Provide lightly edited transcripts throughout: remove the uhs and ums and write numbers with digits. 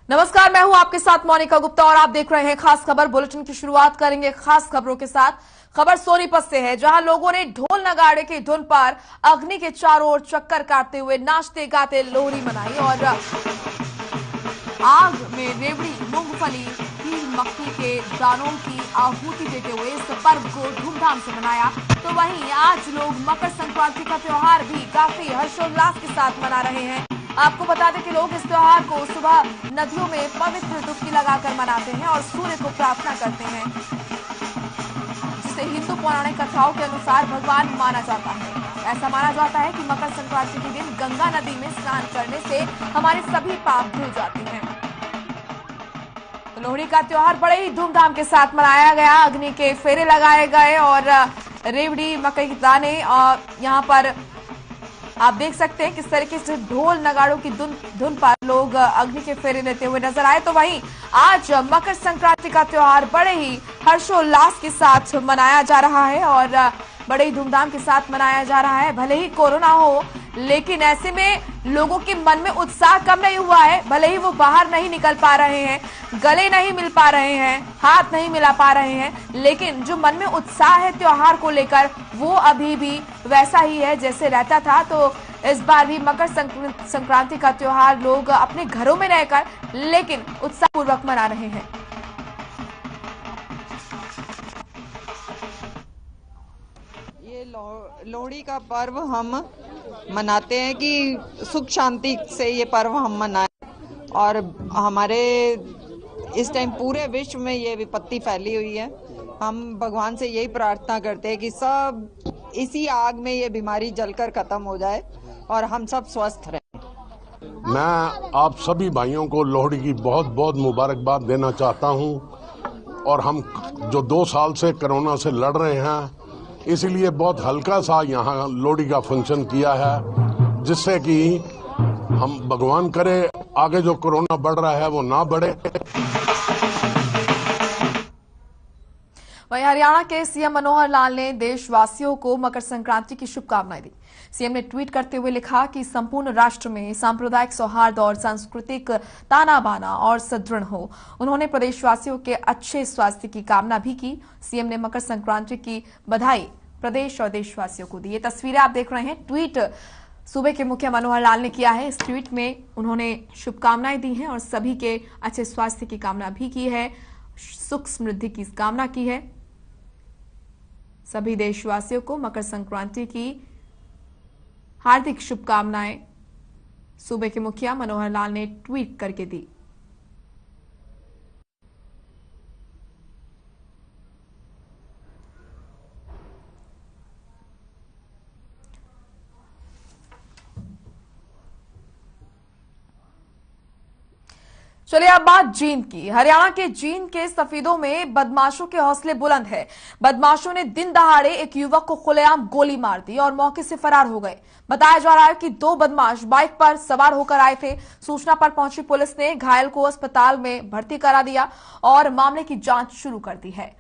नमस्कार, मैं हूं आपके साथ मोनिका गुप्ता और आप देख रहे हैं खास खबर बुलेटिन की शुरुआत करेंगे खास खबरों के साथ। खबर सोनीपत से है, जहां लोगों ने ढोल नगाड़े की धुन पर अग्नि के चारों ओर चक्कर काटते हुए नाचते गाते लोहड़ी मनाई और आग में रेवड़ी, मूंगफली, तिल, मक्की के दानों की आहुति देते हुए इस पर्व को धूमधाम से मनाया। तो वहीं आज लोग मकर संक्रांति का त्योहार भी काफी हर्षोल्लास के साथ मना रहे हैं। आपको बता दें कि लोग इस त्योहार को सुबह नदियों में पवित्र डुबकी लगाकर मनाते हैं और सूर्य को प्रार्थना करते हैं, जिसे हिंदू पौराणिक कथाओं के अनुसार भगवान माना जाता है। ऐसा माना जाता है कि मकर संक्रांति के दिन गंगा नदी में स्नान करने से हमारे सभी पाप धुल जाते हैं। तो लोहड़ी का त्योहार बड़े ही धूमधाम के साथ मनाया गया। अग्नि के फेरे लगाए गए और रेवड़ी, मकई के दाने और यहाँ पर आप देख सकते हैं किस तरीके से ढोल नगाड़ों की धुन पर लोग अग्नि के फेरे लेते हुए नजर आए। तो वहीं आज मकर संक्रांति का त्योहार बड़े ही हर्षोल्लास के साथ मनाया जा रहा है और बड़े ही धूमधाम के साथ मनाया जा रहा है। भले ही कोरोना हो, लेकिन ऐसे में लोगों के मन में उत्साह कम नहीं हुआ है। भले ही वो बाहर नहीं निकल पा रहे हैं, गले नहीं मिल पा रहे हैं, हाथ नहीं मिला पा रहे हैं, लेकिन जो मन में उत्साह है त्योहार को लेकर वो अभी भी वैसा ही है जैसे रहता था। तो इस बार भी मकर संक्रांति का त्योहार लोग अपने घरों में रहकर लेकिन उत्साहपूर्वक मना रहे हैं। ये लोहड़ी का पर्व हम मनाते हैं कि सुख शांति से ये पर्व हम मनाएं और हमारे इस टाइम पूरे विश्व में ये विपत्ति फैली हुई है। हम भगवान से यही प्रार्थना करते हैं कि सब इसी आग में ये बीमारी जलकर खत्म हो जाए और हम सब स्वस्थ रहें। मैं आप सभी भाइयों को लोहड़ी की बहुत बहुत मुबारकबाद देना चाहता हूं और हम जो 2 साल से कोरोना से लड़ रहे हैं, इसलिए बहुत हल्का सा यहाँ लोहड़ी का फंक्शन किया है, जिससे कि हम भगवान करे आगे जो कोरोना बढ़ रहा है वो ना बढ़े। वहीं हरियाणा के सीएम मनोहर लाल ने देशवासियों को मकर संक्रांति की शुभकामनाएं दी। सीएम ने ट्वीट करते हुए लिखा कि संपूर्ण राष्ट्र में सांप्रदायिक सौहार्द और सांस्कृतिक ताना बाना और सुदृढ़ हो। उन्होंने प्रदेशवासियों के अच्छे स्वास्थ्य की कामना भी की। सीएम ने मकर संक्रांति की बधाई प्रदेश और देशवासियों को दी। ये तस्वीरें आप देख रहे हैं, ट्वीट सूबे के मुखिया मनोहर लाल ने किया है। इस ट्वीट में उन्होंने शुभकामनाएं दी हैं और सभी के अच्छे स्वास्थ्य की कामना भी की है, सुख समृद्धि की कामना की है। सभी देशवासियों को मकर संक्रांति की हार्दिक शुभकामनाएं सूबे के मुखिया मनोहर लाल ने ट्वीट करके दी। चलिए अब बात जींद की। हरियाणा के जींद के सफीदों में बदमाशों के हौसले बुलंद है। बदमाशों ने दिन दहाड़े एक युवक को खुलेआम गोली मार दी और मौके से फरार हो गए। बताया जा रहा है कि 2 बदमाश बाइक पर सवार होकर आए थे। सूचना पर पहुंची पुलिस ने घायल को अस्पताल में भर्ती करा दिया और मामले की जांच शुरू कर दी है।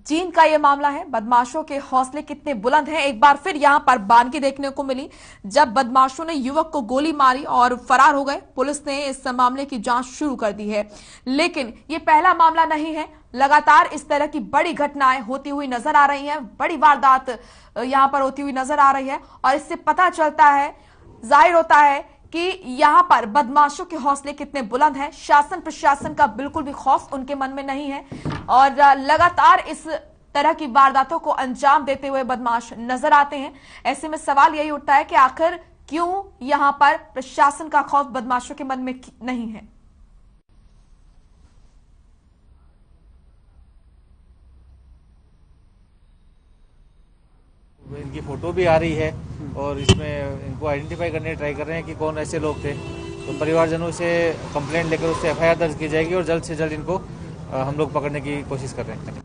जींद का यह मामला है। बदमाशों के हौसले कितने बुलंद हैं, एक बार फिर यहां पर बानगी देखने को मिली जब बदमाशों ने युवक को गोली मारी और फरार हो गए। पुलिस ने इस मामले की जांच शुरू कर दी है, लेकिन ये पहला मामला नहीं है। लगातार इस तरह की बड़ी घटनाएं होती हुई नजर आ रही हैं, बड़ी वारदात यहां पर होती हुई नजर आ रही है और इससे पता चलता है, जाहिर होता है कि यहां पर बदमाशों के हौसले कितने बुलंद हैं। शासन प्रशासन का बिल्कुल भी खौफ उनके मन में नहीं है और लगातार इस तरह की वारदातों को अंजाम देते हुए बदमाश नजर आते हैं। ऐसे में सवाल यही उठता है कि आखिर क्यों यहां पर प्रशासन का खौफ बदमाशों के मन में नहीं है। इनकी फोटो भी आ रही है और इसमें इनको आइडेंटिफाई करने ट्राई कर रहे हैं कि कौन ऐसे लोग थे। तो परिवारजनों से कंप्लेंट लेकर उससे एफआईआर दर्ज की जाएगी और जल्द से जल्द इनको हम लोग पकड़ने की कोशिश कर रहे हैं।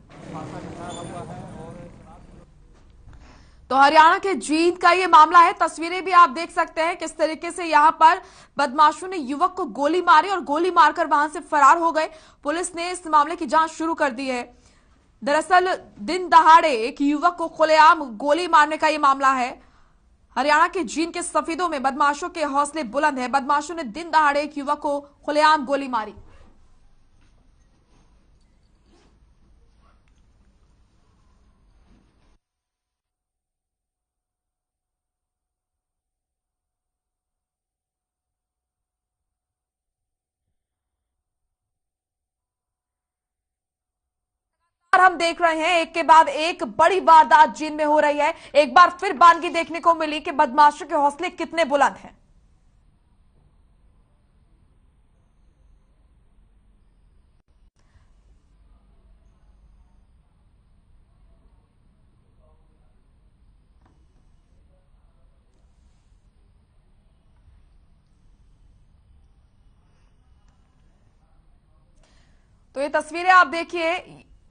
तो हरियाणा के जींद का ये मामला है। तस्वीरें भी आप देख सकते हैं किस तरीके से यहां पर बदमाशों ने युवक को गोली मारी और गोली मारकर वहां से फरार हो गए। पुलिस ने इस मामले की जांच शुरू कर दी है। दरअसल दिन दहाड़े एक युवक को खुलेआम गोली मारने का ये मामला है। हरियाणा के जींद के सफीदों में बदमाशों के हौसले बुलंद हैं। बदमाशों ने दिन दहाड़े एक युवक को खुलेआम गोली मारी। और हम देख रहे हैं एक के बाद एक बड़ी वारदात जींद में हो रही है। एक बार फिर बानगी देखने को मिली कि बदमाशों के हौसले कितने बुलंद हैं। तो ये तस्वीरें आप देखिए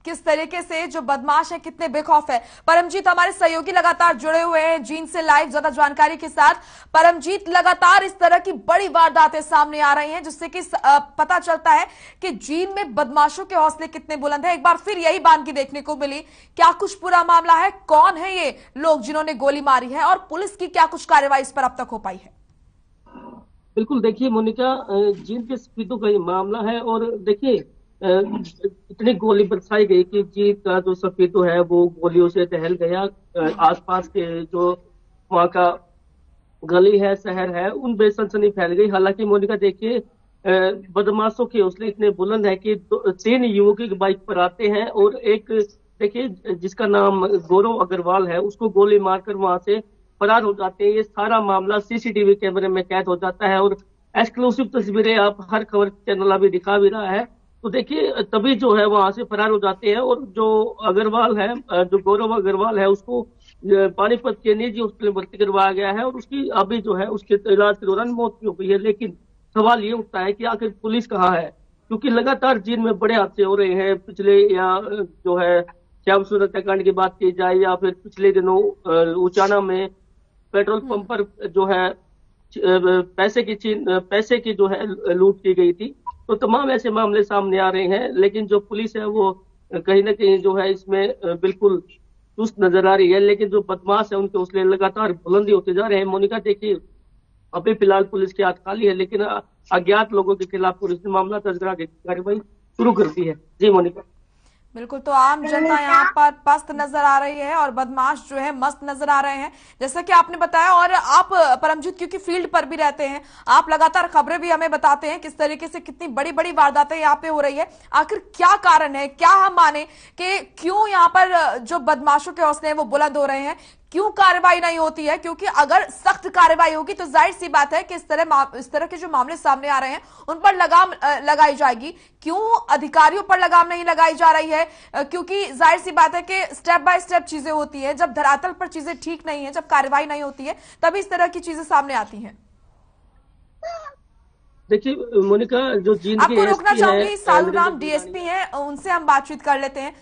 किस तरीके से जो बदमाश है कितने बेखौफ है। परमजीत हमारे सहयोगी लगातार जुड़े हुए हैं जींद से लाइव ज्यादा जानकारी के साथ। परमजीत, लगातार इस तरह की बड़ी वारदातें सामने आ रही हैं जिससे कि पता चलता है कि जींद में बदमाशों के हौसले कितने बुलंद हैं। एक बार फिर यही बानगी देखने को मिली। क्या कुछ पूरा मामला है, कौन है ये लोग जिन्होंने गोली मारी है और पुलिस की क्या कुछ कार्रवाई इस पर अब तक हो पाई है? बिल्कुल, देखिए मोनिका, जींद के सफीदों का ये मामला है और देखिए इतनी गोली बरसाई गई कि जींद का जो सफीदो है वो गोलियों से दहल गया। आसपास के जो वहाँ का गली है, शहर है, उन पे सनसनी फैल गई। हालांकि मोनिका देखिए, बदमाशों के हौसले इतने बुलंद है कि 3 युवक एक बाइक पर आते हैं और एक देखिए जिसका नाम गौरव अग्रवाल है उसको गोली मारकर वहां से फरार हो जाते हैं। ये सारा मामला सीसीटीवी कैमरे में कैद हो जाता है और एक्सक्लूसिव तस्वीरें आप हर खबर चैनल अभी दिखा भी रहा है। तो देखिए तभी जो है वहां से फरार हो जाते हैं और जो अग्रवाल है, जो गौरव अग्रवाल है, उसको पानीपत के निजी हॉस्पिटल में भर्ती करवाया गया है और उसकी अभी जो है उसके इलाज के दौरान मौत भी हो गई है। लेकिन सवाल ये उठता है कि आखिर पुलिस कहाँ है, क्योंकि लगातार जींद में बड़े हादसे हो रहे हैं। पिछले या जो है श्याम सुंदर हत्याकांड की बात की जाए या फिर पिछले दिनों उचाना में पेट्रोल पंप पर जो है पैसे की जो है लूट की गई थी। तो तमाम ऐसे मामले सामने आ रहे हैं, लेकिन जो पुलिस है वो कहीं ना कहीं जो है इसमें बिल्कुल चुस्त नजर आ रही है। लेकिन जो बदमाश है उनके हौसले लगातार बुलंदी होते जा रहे हैं। मोनिका देखिए, अभी फिलहाल पुलिस की हाथ खाली है, लेकिन अज्ञात लोगों के खिलाफ पुलिस ने मामला दर्ज करा के कार्रवाई शुरू कर दी है। जी मोनिका। बिल्कुल, तो आम जनता यहाँ पर पस्त नजर आ रही है और बदमाश जो है मस्त नजर आ रहे हैं, जैसा कि आपने बताया। और आप परमजीत क्योंकि फील्ड पर भी रहते हैं, आप लगातार खबरें भी हमें बताते हैं किस तरीके से कितनी बड़ी बड़ी वारदातें यहाँ पे हो रही है। आखिर क्या कारण है, क्या हम माने कि क्यों यहाँ पर जो बदमाशों के हौसले हैं वो बुलंद हो रहे हैं, क्यों कार्रवाई नहीं होती है? क्योंकि अगर सख्त कार्रवाई होगी तो जाहिर सी बात है कि इस तरह के जो मामले सामने आ रहे हैं उन पर लगाम लगाई जाएगी। क्यों अधिकारियों पर लगाम नहीं लगाई जा रही है? क्योंकि जाहिर सी बात है कि स्टेप बाय स्टेप चीजें होती है। जब धरातल पर चीजें ठीक नहीं है, जब कार्रवाई नहीं होती है, तभी इस तरह की चीजें सामने आती हैं। देखिए मोनिका, जो जींद आपको रोकना चाहूंगी, साधु राम डीएसपी हैं, उनसे हम बातचीत कर लेते हैं।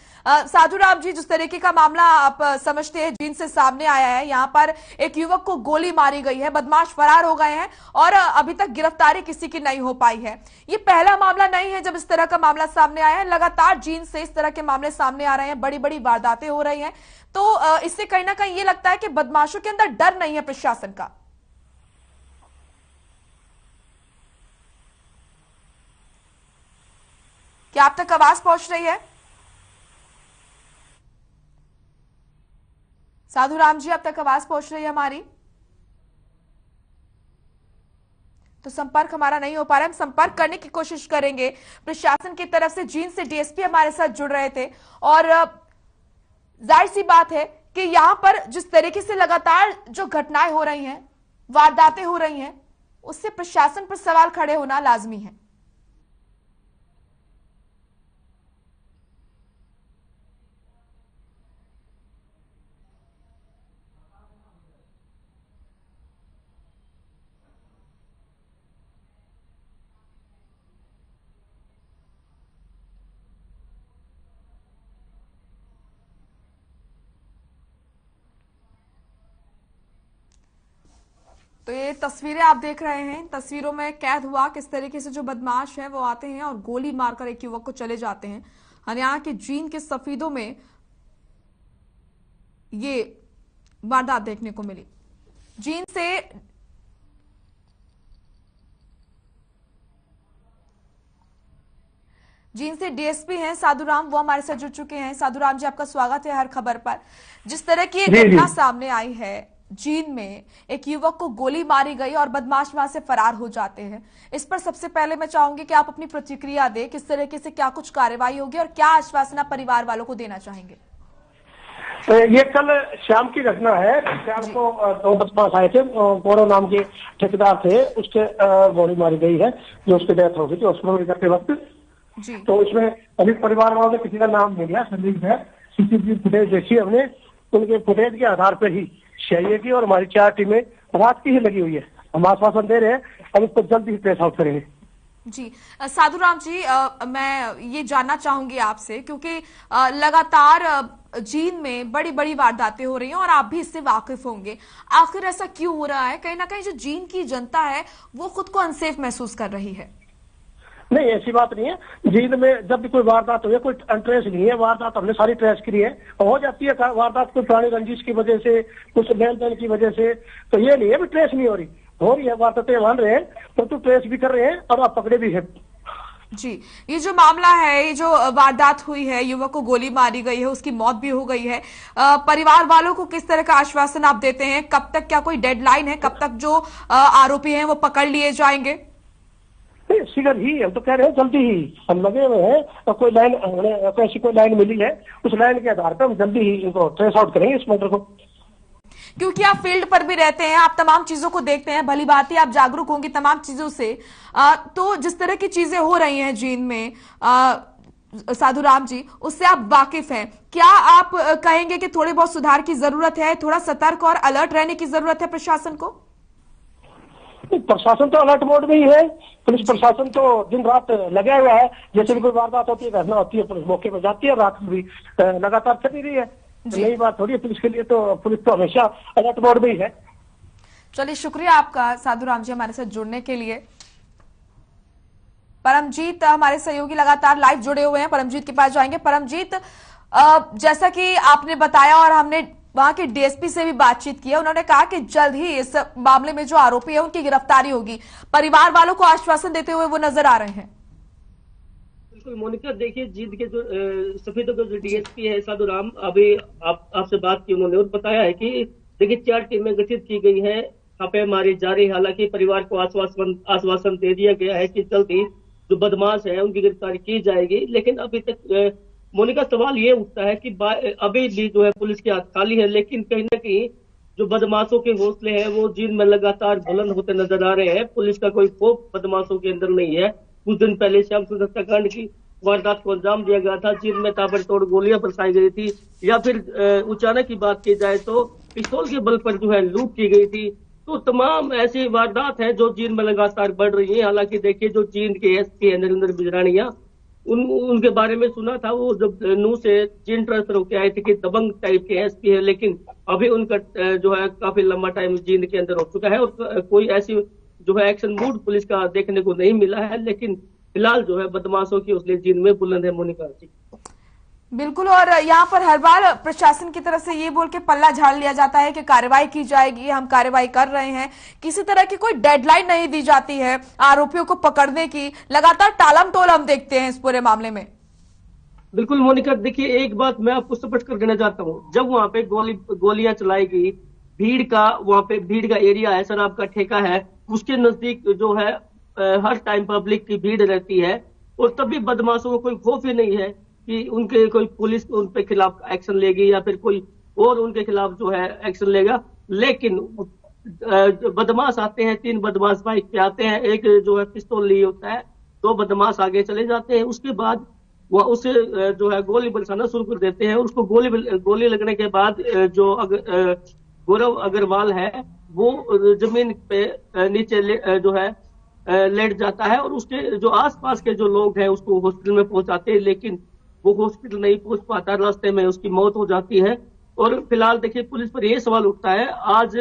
साधु राम जी, जिस तरीके का मामला आप समझते हैं जींद से सामने आया है, यहाँ पर एक युवक को गोली मारी गई है, बदमाश फरार हो गए हैं और अभी तक गिरफ्तारी किसी की नहीं हो पाई है। ये पहला मामला नहीं है जब इस तरह का मामला सामने आया है। लगातार जींद से इस तरह के मामले सामने आ रहे हैं, बड़ी बड़ी वारदातें हो रही हैं। तो इससे कहीं ना कहीं ये लगता है कि बदमाशों के अंदर डर नहीं है प्रशासन का। क्या आप तक आवाज पहुंच रही है? साधु राम जी, आप तक आवाज पहुंच रही है हमारी? तो संपर्क हमारा नहीं हो पा रहा है। हम संपर्क करने की कोशिश करेंगे प्रशासन की तरफ से। जींद से डीएसपी हमारे साथ जुड़ रहे थे और जाहिर सी बात है कि यहां पर जिस तरीके से लगातार जो घटनाएं हो रही हैं, वारदातें हो रही हैं, उससे प्रशासन पर सवाल खड़े होना लाजमी है। तो ये तस्वीरें आप देख रहे हैं, तस्वीरों में कैद हुआ किस तरीके से जो बदमाश हैं वो आते हैं और गोली मारकर एक युवक को चले जाते हैं। हरियाणा के जींद के सफीदों में ये वारदात देखने को मिली। जींद से डीएसपी हैं साधुराम, वो हमारे साथ जुड़ चुके हैं। साधुराम जी, आपका स्वागत है हर खबर पर। जिस तरह की एक घटना सामने आई है, जींद में एक युवक को गोली मारी गई और बदमाश वहां से फरार हो जाते हैं, इस पर सबसे पहले मैं चाहूंगी कि आप अपनी प्रतिक्रिया दें। किस तरीके से क्या कुछ कार्रवाई होगी और क्या आश्वासन आप परिवार वालों को देना चाहेंगे? ये कल शाम की घटना है। शाम को दो बदमाश आए थे, गौरव नाम के ठेकेदार थे, उसके गोली मारी गई है, जो उसकी डेथ हो गई थी हॉस्पिटल करते वक्त। तो इसमें अभी परिवार वालों ने किसी का नाम नहीं लिया, संदिग्ध है। सीसीटीवी फुटेज देखी हमने, उनके फुटेज के आधार पर ही सीआईए की और हमारी 4 टीमें रात की ही लगी हुई है। हम आश्वासन दे रहे हैं, हम इसको जल्द ही ट्रेस आउट करेंगे। जी साधुराम जी, मैं ये जानना चाहूंगी आपसे, क्योंकि लगातार जींद में बड़ी बड़ी वारदातें हो रही हैं और आप भी इससे वाकिफ होंगे। आखिर ऐसा क्यों हो रहा है? कहीं ना कहीं जो जींद की जनता है वो खुद को अनसेफ महसूस कर रही है। नहीं, ऐसी बात नहीं है। जींद में जब भी कोई वारदात हुई है, कोई अनट्रेस नहीं है। वारदात हमने सारी ट्रेस की है, हो जाती है वारदात कोई पुरानी रंजिश की वजह से, कुछ लेन देन की वजह से। तो ये नहीं है ट्रेस नहीं हो रही है। वारदातें मान रहे हैं, तो ट्रेस भी कर रहे हैं और आप पकड़े भी है। जी, ये जो मामला है, ये जो वारदात हुई है, युवक को गोली मारी गई है, उसकी मौत भी हो गई है, परिवार वालों को किस तरह का आश्वासन आप देते हैं? कब तक, क्या कोई डेडलाइन है, कब तक जो आरोपी हैं वो पकड़ लिए जाएंगे? शीघ्र ही, हम तो कह रहे हैं जल्दी ही हम लगे हुए हैं। और कोई लाइन, ऐसी कोई लाइन मिली है, उस लाइन के आधार पर हम जल्दी ही इनको ट्रेस आउट करेंगे इस मैटर को। क्योंकि आप फील्ड पर भी रहते हैं, आप तमाम चीजों को देखते हैं, भली भांति आप जागरूक होंगे तमाम चीजों से। तो जिस तरह की चीजें हो रही हैं जींद में, साधुराम जी, उससे आप वाकिफ हैं। क्या आप कहेंगे कि थोड़े बहुत सुधार की जरूरत है, थोड़ा सतर्क और अलर्ट रहने की जरूरत है प्रशासन को? प्रशासन तो अलर्ट मोड में ही है। पुलिस प्रशासन तो दिन रात लगा हुआ है। जैसे भी कोई वारदात होती है, घटना होती है, पुलिस मौके पर जाती है। रात में भी लगातार चली रही है। नई बात थोड़ी है पुलिस के लिए, तो पुलिस तो हमेशा अलर्ट मोड में ही है। चलिए, शुक्रिया आपका साधुराम जी हमारे साथ जुड़ने के लिए। परमजीत हमारे सहयोगी लगातार लाइव जुड़े हुए हैं, परमजीत के पास जाएंगे। परमजीत, जैसा कि आपने बताया और हमने वहां के डीएसपी से भी बातचीत की है, उन्होंने कहा कि जल्द ही इस मामले में जो आरोपी है उनकी गिरफ्तारी होगी। परिवार वालों को आश्वासन देते हुए वो नजर आ रहे हैं। बिल्कुल मोनिका, देखिए जींद के जो सफेदों के जो डीएसपी है साधुराम, अभी आपसे बात की उन्होंने और बताया है कि देखिए 4 टीमें गठित की गई है, छापेमारी जारी। हालांकि परिवार को आश्वासन दे दिया गया है कि जल्द ही जो बदमाश है उनकी गिरफ्तारी की जाएगी। लेकिन अभी तक मोनिका सवाल ये उठता है कि अभी भी जो है पुलिस के हाथ खाली है, लेकिन कहीं ना कहीं जो बदमाशों के हौसले हैं वो जींद में लगातार बुलंद होते नजर आ रहे हैं। पुलिस का कोई खौफ बदमाशों के अंदर नहीं है। कुछ दिन पहले श्याम सुंदर हत्याकांड की वारदात को अंजाम दिया गया था, जींद में ताबड़तोड़ गोलियां बरसाई गई थी, या फिर उचाना की बात की जाए तो पिस्तौल के बल पर जो है लूट की गई थी। तो तमाम ऐसी वारदात है जो जींद में लगातार बढ़ रही है। हालांकि देखिए जो जींद के एसपी है नरेंद्र बिजरानिया, उनके बारे में सुना था, वो जब नू से जींद ट्रांसफर होकर आए थे कि दबंग टाइप के एसपी है, लेकिन अभी उनका जो है काफी लंबा टाइम जींद के अंदर हो चुका है और कोई ऐसी जो है एक्शन मूड पुलिस का देखने को नहीं मिला है। लेकिन फिलहाल जो है बदमाशों की हौसले जींद में बुलंद है। मोनिका जी, बिल्कुल, और यहाँ पर हर बार प्रशासन की तरफ से ये बोल के पल्ला झाड़ लिया जाता है कि कार्रवाई की जाएगी, हम कार्रवाई कर रहे हैं। किसी तरह की कोई डेडलाइन नहीं दी जाती है आरोपियों को पकड़ने की। लगातार टालम टोल हम देखते हैं इस पूरे मामले में। बिल्कुल मोनिका, देखिए एक बात मैं आपको स्पष्ट कर देना चाहता हूँ। जब वहां पे गोलियां चलाई गई, वहां पे भीड़ का एरिया है, शराब का ठेका है, उसके नजदीक जो है हर टाइम पब्लिक की भीड़ रहती है और तभी बदमाशों को कोई खौफ ही नहीं है कि उनके कोई पुलिस उनके खिलाफ एक्शन लेगी या फिर कोई और उनके खिलाफ जो है एक्शन लेगा। लेकिन बदमाश आते हैं, 3 बदमाश बाइक पे आते हैं, एक जो है पिस्तौल लिए होता है, 2 बदमाश आगे चले जाते हैं। उसके बाद वह उसे जो है गोली बरसाना शुरू कर देते हैं। उसको गोली लगने के बाद जो गौरव अग्रवाल है वो जमीन पे नीचे जो है लेट जाता है और उसके जो आसपास के जो लोग हैं उसको हॉस्पिटल में पहुंचाते हैं, लेकिन वो हॉस्पिटल नहीं पहुंच पाता, रास्ते में उसकी मौत हो जाती है। और फिलहाल देखिए पुलिस पर यह सवाल उठता है, आज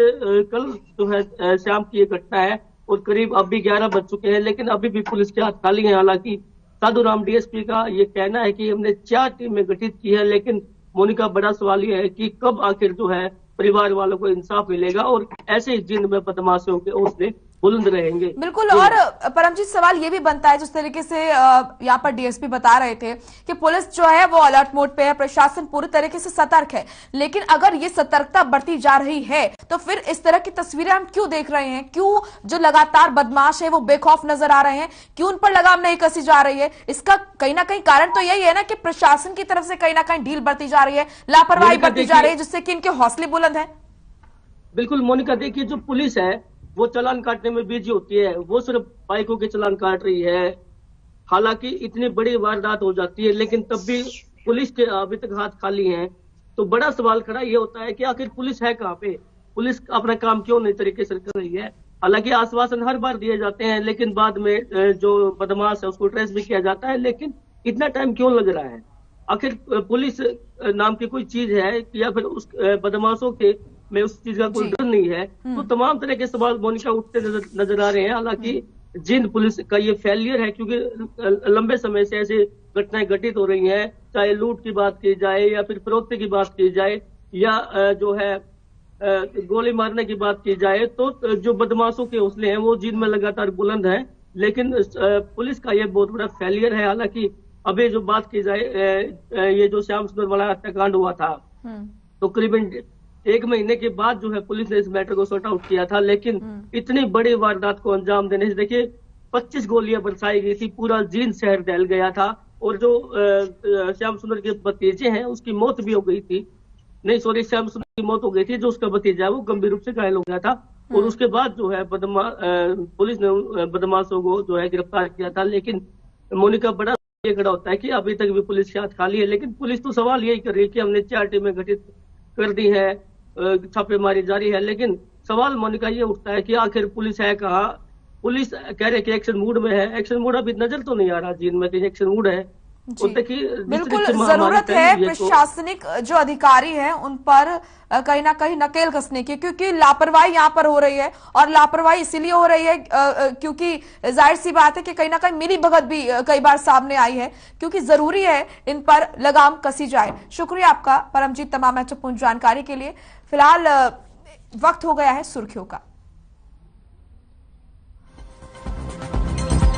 कल जो है शाम की ये घटना है और करीब अभी 11 बज चुके हैं, लेकिन अभी भी पुलिस के हाथ खाली है। हालांकि साधुराम डीएसपी का ये कहना है कि हमने 4 टीमें गठित की है, लेकिन मोनिका बड़ा सवाल यह है कि कब आखिर जो है परिवार वालों को इंसाफ मिलेगा और ऐसे ही जिन में बदमाशों के हौसले बुलंद रहेंगे। बिल्कुल। और परमजीत, सवाल ये भी बनता है, जिस तरीके से यहाँ पर डीएसपी बता रहे थे कि पुलिस जो है वो अलर्ट मोड पे है, प्रशासन पूरी तरीके से सतर्क है, लेकिन अगर ये सतर्कता बढ़ती जा रही है तो फिर इस तरह की तस्वीरें हम क्यों देख रहे हैं? क्यों जो लगातार बदमाश है वो बेखौफ नजर आ रहे हैं? क्यों उन पर लगाम नहीं कसी जा रही है? इसका कहीं ना कहीं कारण तो यही है ना कि प्रशासन की तरफ से कहीं ना कहीं ढील बढ़ती जा रही है, लापरवाही बढ़ती जा रही है, जिससे कि इनके हौसले बुलंद है। बिल्कुल मोनिका, देखिए जो पुलिस है वो चालान काटने में बिजी होती है, वो सिर्फ बाइकों के चालान काट रही है। हालांकि इतनी बड़ी वारदात हो जाती है लेकिन तब भी पुलिस के अभी तक हाथ खाली हैं। तो बड़ा सवाल खड़ा ये होता है कि आखिर पुलिस है कहाँ पे? पुलिस अपना काम क्यों नहीं तरीके से कर रही है? हालांकि आश्वासन हर बार दिए जाते हैं लेकिन बाद में जो बदमाश है उसको ट्रेस भी किया जाता है, लेकिन इतना टाइम क्यों लग रहा है? आखिर पुलिस नाम की कोई चीज है या फिर उस बदमाशों के में उस चीज का कोई डर नहीं है? तो तमाम तरह के सवाल मोनिका उठते नजर आ रहे हैं। हालांकि जिन पुलिस का ये फेलियर है, क्योंकि लंबे समय से ऐसी घटनाएं घटित हो रही हैं, चाहे लूट की बात की जाए या फिर फरोख्ती की बात की जाए या जो है गोली मारने की बात की जाए, तो जो बदमाशों के हौसले हैं वो जिन में लगातार बुलंद हैं, लेकिन पुलिस का ये बहुत बड़ा फेलियर है। हालांकि अभी जो बात की जाए, ये जो श्याम सुंदर वाला हत्याकांड हुआ था तो करीबन 1 महीने के बाद जो है पुलिस ने इस मैटर को सॉर्ट आउट किया था, लेकिन इतनी बड़ी वारदात को अंजाम देने से देखिए 25 गोलियां बरसाई गई थी, पूरा जींद शहर दहल गया था। और जो श्याम सुंदर के भतीजे हैं उसकी मौत भी हो गई थी, नहीं सॉरी, श्याम सुंदर की मौत हो गई थी, जो उसका भतीजा है वो गंभीर रूप से घायल हो गया था। और उसके बाद जो है पुलिस ने बदमाशों को जो है गिरफ्तार किया था। लेकिन मोनिका, बड़ा ये खड़ा होता है कि अभी तक भी पुलिस के हाथ खाली है, लेकिन पुलिस तो सवाल यही कर रही है कि हमने 4 टीमें गठित कर दी है, छापेमारी जारी है, लेकिन सवाल मोनिका ये उठता है कि आखिर पुलिस है कहाँ? पुलिस कह रहे कि एक्शन मूड में है, एक्शन मूड अभी नजर तो नहीं आ रहा जिन में एक्शन मूड है। बिल्कुल जरूरत है प्रशासनिक जो अधिकारी हैं उन पर कहीं ना कहीं नकेल कसने की, क्योंकि लापरवाही यहाँ पर हो रही है। और लापरवाही इसीलिए हो रही है क्योंकि जाहिर सी बात है कि कहीं ना कहीं मिली भगत भी कई बार सामने आई है, क्योंकि जरूरी है इन पर लगाम कसी जाए। शुक्रिया आपका परमजीत, तमाम महत्वपूर्ण जानकारी के लिए। फिलहाल वक्त हो गया है सुर्खियों का।